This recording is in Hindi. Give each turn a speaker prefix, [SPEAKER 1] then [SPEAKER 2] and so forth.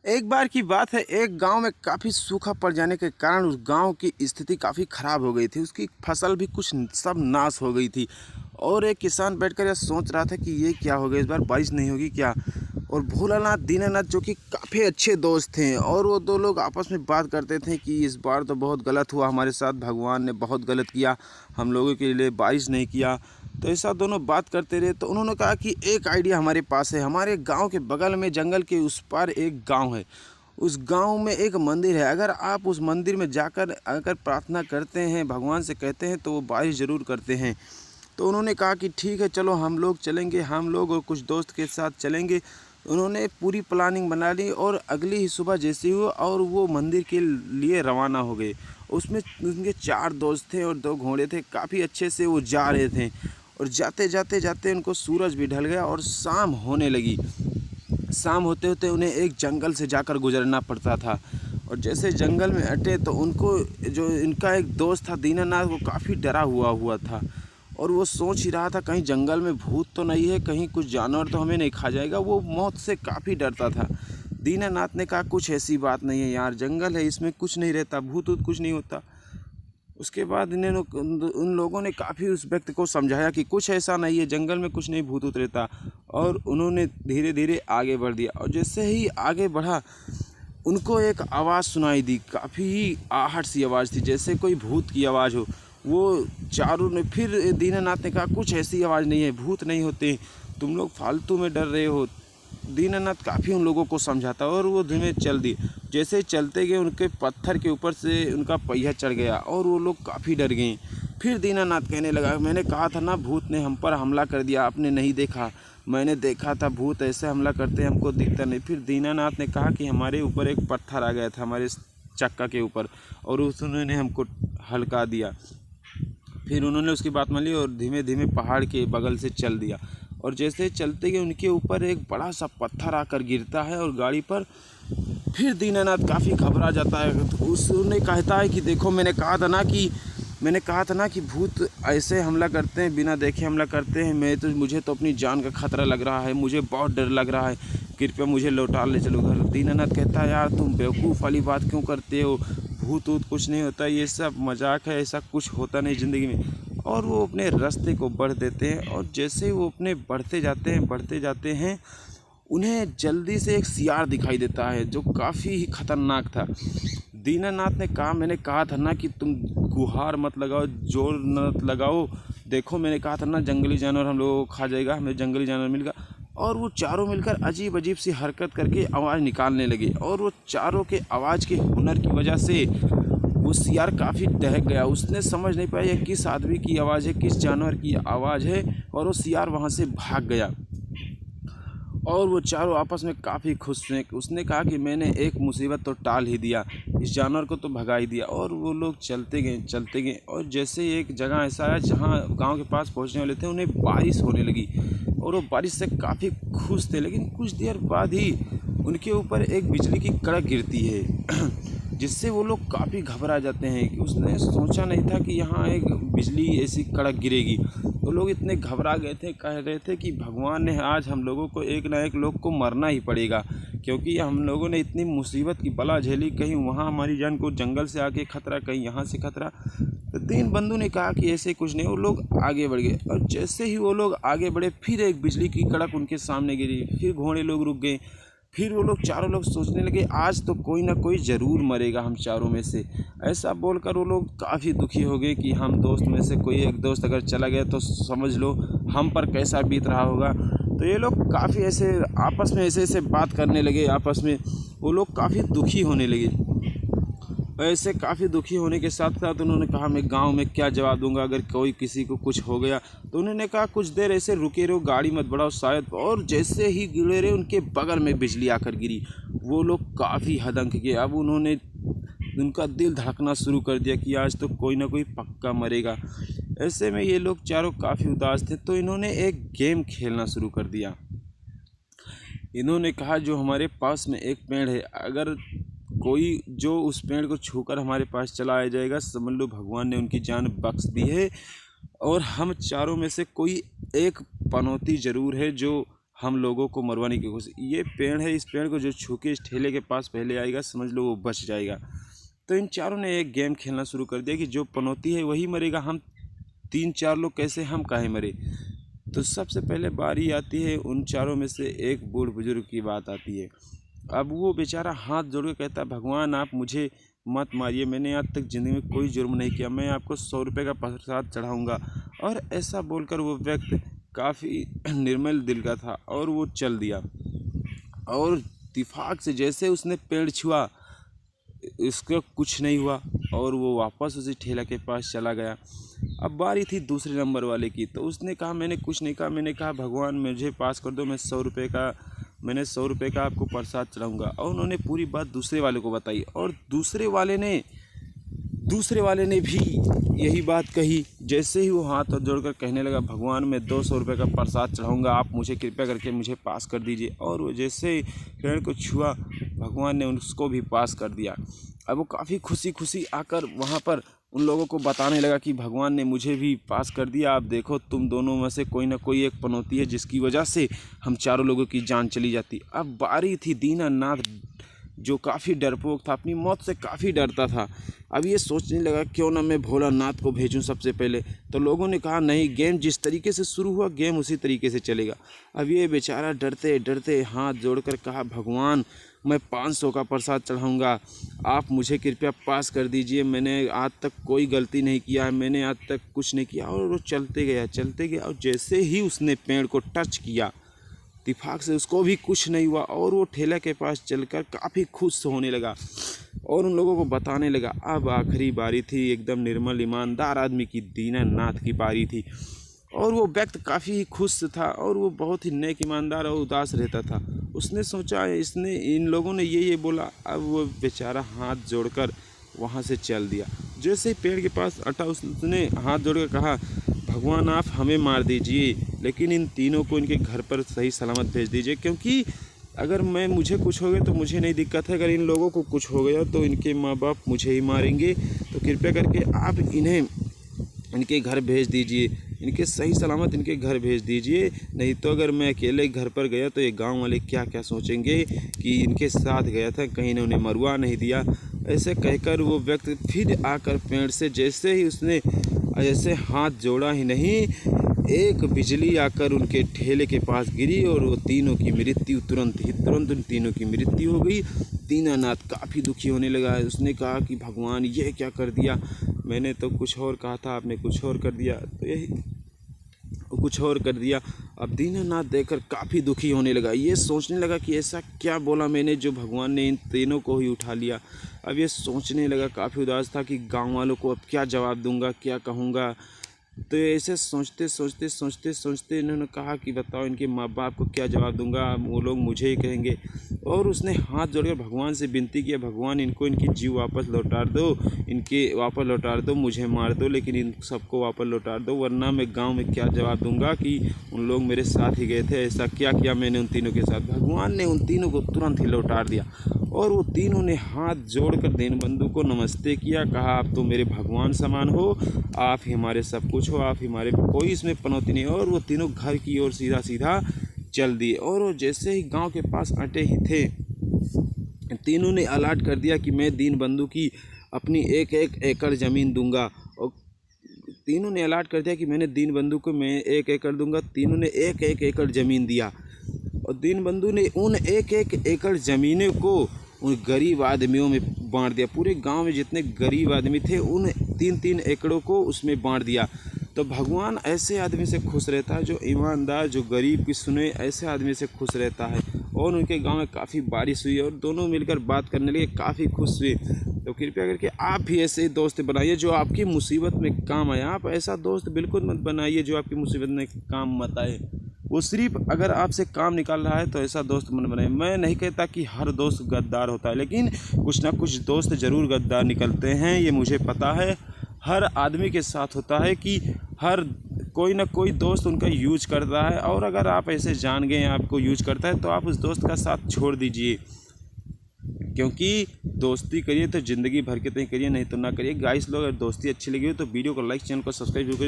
[SPEAKER 1] एक बार की बात है, एक गांव में काफ़ी सूखा पड़ जाने के कारण उस गांव की स्थिति काफ़ी ख़राब हो गई थी। उसकी फसल भी कुछ सब नाश हो गई थी और एक किसान बैठकर यह सोच रहा था कि ये क्या हो गया, इस बार बारिश नहीं होगी क्या। और भोलानाथ दीनानाथ जो कि काफ़ी अच्छे दोस्त थे और वो दो लोग आपस में बात करते थे कि इस बार तो बहुत गलत हुआ हमारे साथ, भगवान ने बहुत गलत किया, हम लोगों के लिए बारिश नहीं किया। तो ऐसा दोनों बात करते रहे तो उन्होंने कहा कि एक आइडिया हमारे पास है। हमारे गांव के बगल में जंगल के उस पार एक गांव है। उस गांव में एक मंदिर है। अगर आप उस मंदिर में जाकर अगर प्रार्थना करते हैं, भगवान से कहते हैं, तो वो बारिश ज़रूर करते हैं। तो उन्होंने कहा कि ठीक है, चलो हम लोग चलेंगे, हम लोग और कुछ दोस्त के साथ चलेंगे। उन्होंने पूरी प्लानिंग बना ली और अगली ही सुबह जैसे हुआ और वो मंदिर के लिए रवाना हो गए। उसमें उनके 4 दोस्त थे और 2 घोड़े थे। काफ़ी अच्छे से वो जा रहे थे और जाते जाते जाते उनको सूरज भी ढल गया और शाम होने लगी। शाम होते होते उन्हें एक जंगल से जाकर गुजरना पड़ता था। और जैसे जंगल में अटे तो उनको, जो इनका एक दोस्त था दीनानाथ, वो काफ़ी डरा हुआ हुआ था और वो सोच ही रहा था कहीं जंगल में भूत तो नहीं है, कहीं कुछ जानवर तो हमें नहीं खा जाएगा। वो मौत से काफ़ी डरता था। दीनानाथ ने कहा कुछ ऐसी बात नहीं है यार, जंगल है, इसमें कुछ नहीं रहता, भूत वूत कुछ नहीं होता। उसके बाद उन लोगों ने काफ़ी उस व्यक्ति को समझाया कि कुछ ऐसा नहीं है, जंगल में कुछ नहीं भूत वूत रहता। और उन्होंने धीरे धीरे आगे बढ़ दिया और जैसे ही आगे बढ़ा उनको एक आवाज़ सुनाई दी। काफ़ी ही आहट सी आवाज़ थी, जैसे कोई भूत की आवाज़ हो। वो चारों ने फिर दीनानाथ ने कहा कुछ ऐसी आवाज़ नहीं है, भूत नहीं होते, तुम लोग फालतू में डर रहे हो। दीनानाथ काफ़ी उन लोगों को समझाता और वो धीमे चल दिए। जैसे चलते गए उनके पत्थर के ऊपर से उनका पहिया चढ़ गया और वो लोग काफ़ी डर गए। फिर दीनानाथ कहने लगा, मैंने कहा था ना भूत ने हम पर हमला कर दिया, आपने नहीं देखा, मैंने देखा था, भूत ऐसे हमला करते हैं, हमको दिखता नहीं। फिर दीनानाथ ने कहा कि हमारे ऊपर एक पत्थर आ गया था, हमारे चक्का के ऊपर, और उन्होंने हमको हल्का दिया। फिर उन्होंने उसकी बात मान ली और धीमे धीमे पहाड़ के बगल से चल दिया। और जैसे चलते गए उनके ऊपर एक बड़ा सा पत्थर आकर गिरता है और गाड़ी पर। फिर दीनानाथ काफ़ी घबरा जाता है। तो उसने कहता है कि देखो, मैंने कहा था ना कि भूत ऐसे हमला करते हैं, बिना देखे हमला करते हैं। मुझे तो अपनी जान का खतरा लग रहा है, मुझे बहुत डर लग रहा है, कृपया मुझे लौटा ले चलो घर। दीनानाथ कहता है यार तुम बेवकूफ़ वाली बात क्यों करते हो, भूत वूत कुछ नहीं होता, ये सब मजाक है, ऐसा कुछ होता नहीं ज़िंदगी में। और वो अपने रास्ते को बढ़ देते हैं और जैसे वो अपने बढ़ते जाते हैं उन्हें जल्दी से एक सियार दिखाई देता है जो काफ़ी ही खतरनाक था। दीनानाथ ने कहा, मैंने कहा था ना कि तुम गुहार मत लगाओ, जोर मत लगाओ, देखो मैंने कहा था ना जंगली जानवर हम लोगों को खा जाएगा, हमें जंगली जानवर मिल गया। और वो चारों मिलकर अजीब अजीब सी हरकत करके आवाज़ निकालने लगे और वो चारों के आवाज़ के हुनर की वजह से वो सियार काफ़ी दहक गया। उसने समझ नहीं पाया किस आदमी की आवाज़ है, किस जानवर की आवाज़ है, और वो सियार वहाँ से भाग गया। और वो चारों आपस में काफ़ी खुश थे। उसने कहा कि मैंने एक मुसीबत तो टाल ही दिया, इस जानवर को तो भगा ही दिया। और वो लोग चलते गए और जैसे एक जगह ऐसा है जहाँ गांव के पास पहुँचने वाले थे, उन्हें बारिश होने लगी और वो बारिश से काफ़ी खुश थे। लेकिन कुछ देर बाद ही उनके ऊपर एक बिजली की कड़क गिरती है जिससे वो लोग काफ़ी घबरा जाते हैं कि उसने सोचा नहीं था कि यहाँ एक बिजली ऐसी कड़क गिरेगी। वो लोग इतने घबरा गए थे, कह रहे थे कि भगवान ने आज हम लोगों को एक ना एक लोग को मरना ही पड़ेगा, क्योंकि हम लोगों ने इतनी मुसीबत की बला झेली, कहीं वहाँ हमारी जान को जंगल से आके खतरा, कहीं यहाँ से खतरा। तो दीन बंधु ने कहा कि ऐसे कुछ नहीं। वो लोग आगे बढ़ गए और जैसे ही वो लोग आगे बढ़े फिर एक बिजली की कड़क उनके सामने गिरी। फिर घोड़े लोग रुक गए। फिर वो लोग चारों लोग सोचने लगे आज तो कोई ना कोई ज़रूर मरेगा हम चारों में से। ऐसा बोलकर वो लोग काफ़ी दुखी हो गए कि हम दोस्त में से कोई एक दोस्त अगर चला गया तो समझ लो हम पर कैसा बीत रहा होगा। तो ये लोग काफ़ी ऐसे आपस में ऐसे बात करने लगे। आपस में वो लोग काफ़ी दुखी होने लगे। ऐसे काफ़ी दुखी होने के साथ साथ उन्होंने कहा मैं गांव में क्या जवाब दूंगा अगर कोई किसी को कुछ हो गया। तो उन्होंने कहा कुछ देर ऐसे रुके रहो, गाड़ी मत बढ़ाओ शायद। और जैसे ही गिरे रहे उनके बगल में बिजली आकर गिरी। वो लोग काफ़ी हदंक गए। अब उनका दिल धड़कना शुरू कर दिया कि आज तो कोई ना कोई पक्का मरेगा। ऐसे में ये लोग चारों काफ़ी उदास थे तो इन्होंने एक गेम खेलना शुरू कर दिया। इन्होंने कहा जो हमारे पास में एक पेड़ है, अगर कोई जो उस पेड़ को छूकर हमारे पास चला आ जाएगा समझ लो भगवान ने उनकी जान बख्श दी है। और हम चारों में से कोई एक पनौती ज़रूर है जो हम लोगों को मरवाने की कोशिश। ये पेड़ है, इस पेड़ को जो छू के इस ठेले के पास पहले आएगा समझ लो वो बच जाएगा। तो इन चारों ने एक गेम खेलना शुरू कर दिया कि जो पनौती है वही मरेगा, हम 3-4 लोग कैसे, हम काहे मरे। तो सबसे पहले बारी आती है उन चारों में से एक बूढ़ बुजुर्ग की बात आती है। अब वो बेचारा हाथ जोड़ के कहता है, भगवान आप मुझे मत मारिए, मैंने आज तक ज़िंदगी में कोई जुर्म नहीं किया, मैं आपको 100 रुपये का प्रसाद चढ़ाऊँगा। और ऐसा बोलकर वो व्यक्ति काफ़ी निर्मल दिल का था और वो चल दिया। और इत्तेफाक से जैसे उसने पेड़ छुआ, इसका कुछ नहीं हुआ और वो वापस उसी ठेला के पास चला गया। अब बारी थी दूसरे नंबर वाले की। तो उसने कहा, मैंने कुछ नहीं कहा, मैंने कहा भगवान मुझे पास कर दो, मैं 100 रुपये का आपको प्रसाद चढ़ाऊँगा। और उन्होंने पूरी बात दूसरे वाले को बताई और दूसरे वाले ने भी यही बात कही। जैसे ही वो हाथ जोड़कर कहने लगा, भगवान मैं 200 रुपये का प्रसाद चढ़ाऊँगा, आप मुझे कृपया करके मुझे पास कर दीजिए। और वो जैसे ही पेड़ को छुआ, भगवान ने उसको भी पास कर दिया। अब वो काफ़ी खुशी आकर वहाँ पर उन लोगों को बताने लगा कि भगवान ने मुझे भी पास कर दिया, आप देखो तुम दोनों में से कोई ना कोई एक पनौती है जिसकी वजह से हम चारों लोगों की जान चली जाती। अब बारी थी दीनानाथ, जो काफ़ी डरपोक था, अपनी मौत से काफ़ी डरता था। अब ये सोचने लगा क्यों ना मैं भोलानाथ को भेजूं सबसे पहले। तो लोगों ने कहा नहीं, गेम जिस तरीके से शुरू हुआ गेम उसी तरीके से चलेगा। अब ये बेचारा डरते डरते हाथ जोड़कर कहा, भगवान मैं 500 का प्रसाद चढ़ाऊँगा, आप मुझे कृपया पास कर दीजिए, मैंने आज तक कोई गलती नहीं किया है, मैंने आज तक कुछ नहीं किया। और वो चलते गया और जैसे ही उसने पेड़ को टच किया, इत्तेफाक से उसको भी कुछ नहीं हुआ और वो ठेला के पास चलकर काफ़ी खुश होने लगा और उन लोगों को बताने लगा। अब आखिरी बारी थी एकदम निर्मल ईमानदार आदमी की, दीनानाथ की बारी थी। और वो व्यक्ति काफ़ी खुश था और वो बहुत ही नेक, ईमानदार और उदास रहता था। उसने सोचा इन लोगों ने ये बोला। अब वो बेचारा हाथ जोड़कर वहाँ से चल दिया। जैसे ही पेड़ के पास अटा, उसने हाथ जोड़कर कहा, भगवान आप हमें मार दीजिए लेकिन इन तीनों को इनके घर पर सही सलामत भेज दीजिए, क्योंकि अगर मुझे कुछ हो गया तो मुझे नहीं दिक्कत है, अगर इन लोगों को कुछ हो गया तो इनके माँ बाप मुझे ही मारेंगे। तो कृपया करके आप इन्हें इनके घर भेज दीजिए, इनके सही सलामत इनके घर भेज दीजिए, नहीं तो अगर मैं अकेले घर पर गया तो ये गांव वाले क्या क्या सोचेंगे कि इनके साथ गया था, कहीं ने उन्हें मरवा नहीं दिया। ऐसे कहकर वो व्यक्ति फिर आकर पेड़ से जैसे ही उसने ऐसे हाथ जोड़ा ही नहीं, एक बिजली आकर उनके ठेले के पास गिरी और वो तीनों की मृत्यु तुरंत उन तीनों की मृत्यु हो गई। दीनानाथ काफ़ी दुखी होने लगा। उसने कहा कि भगवान ये क्या कर दिया, मैंने तो कुछ और कहा था, आपने कुछ और कर दिया, तो यही कुछ और कर दिया। अब दीनानाथ देखकर काफ़ी दुखी होने लगा। ये सोचने लगा कि ऐसा क्या बोला मैंने जो भगवान ने इन तीनों को ही उठा लिया। अब ये सोचने लगा, काफ़ी उदास था कि गांव वालों को अब क्या जवाब दूंगा, क्या कहूँगा। तो ऐसे सोचते इन्होंने कहा कि बताओ इनके माँ बाप को क्या जवाब दूंगा, वो लोग मुझे ही कहेंगे। और उसने हाथ जोड़कर भगवान से विनती किया, भगवान इनको इनकी जीव वापस लौटा दो, मुझे मार दो लेकिन इन सबको वापस लौटा दो, वरना मैं गांव में क्या जवाब दूंगा कि उन लोग मेरे साथ ही गए थे, ऐसा क्या किया मैंने उन तीनों के साथ। भगवान ने उन तीनों को तुरंत ही लौटा दिया और वो तीनों ने हाथ जोड़कर दीनबंधु को नमस्ते किया, कहा आप तो मेरे भगवान समान हो, आप ही हमारे सब कुछ हो, आप ही हमारे, कोई इसमें पनौती नहीं। और वो तीनों घर की ओर सीधा चल दिए। और वो जैसे ही गांव के पास अटे ही थे, तीनों ने अलर्ट कर दिया कि मैं दीनबंधु की अपनी 1-1 एकड़ ज़मीन दूंगा। और तीनों ने अलर्ट कर दिया कि मैंने दीनबंधु को मैं 1 एकड़ दूंगा। तीनों ने 1-1 एकड़ ज़मीन दिया और दीनबंधु ने उन 1-1 एकड़ ज़मीनों को उन गरीब आदमियों में बांट दिया। पूरे गांव में जितने गरीब आदमी थे उन 3-3 एकड़ों को उसमें बांट दिया। तो भगवान ऐसे आदमी से खुश रहता है जो ईमानदार, जो गरीब की सुने, ऐसे आदमी से खुश रहता है। और उनके गांव में काफ़ी बारिश हुई और दोनों मिलकर बात करने लगे, काफ़ी खुश हुए। तो कृपया करके आप भी ऐसे दोस्त बनाइए जो आपकी मुसीबत में काम आए। आप ऐसा दोस्त बिल्कुल मत बनाइए जो आपकी मुसीबत में काम मत आए। वो सिर्फ अगर आपसे काम निकाल रहा है तो ऐसा दोस्त मत बनाए। मैं नहीं कहता कि हर दोस्त गद्दार होता है, लेकिन कुछ ना कुछ दोस्त ज़रूर गद्दार निकलते हैं, ये मुझे पता है। हर आदमी के साथ होता है कि हर कोई ना कोई दोस्त उनका यूज करता है, और अगर आप ऐसे जान गए आपको यूज करता है तो आप उस दोस्त का साथ छोड़ दीजिए, क्योंकि दोस्ती करिए तो ज़िंदगी भर के तय करिए, नहीं तो ना करिए। गाइस लोग, अगर दोस्ती अच्छी लगी हो तो वीडियो को लाइक, चैनल को सब्सक्राइब जरूर करिए।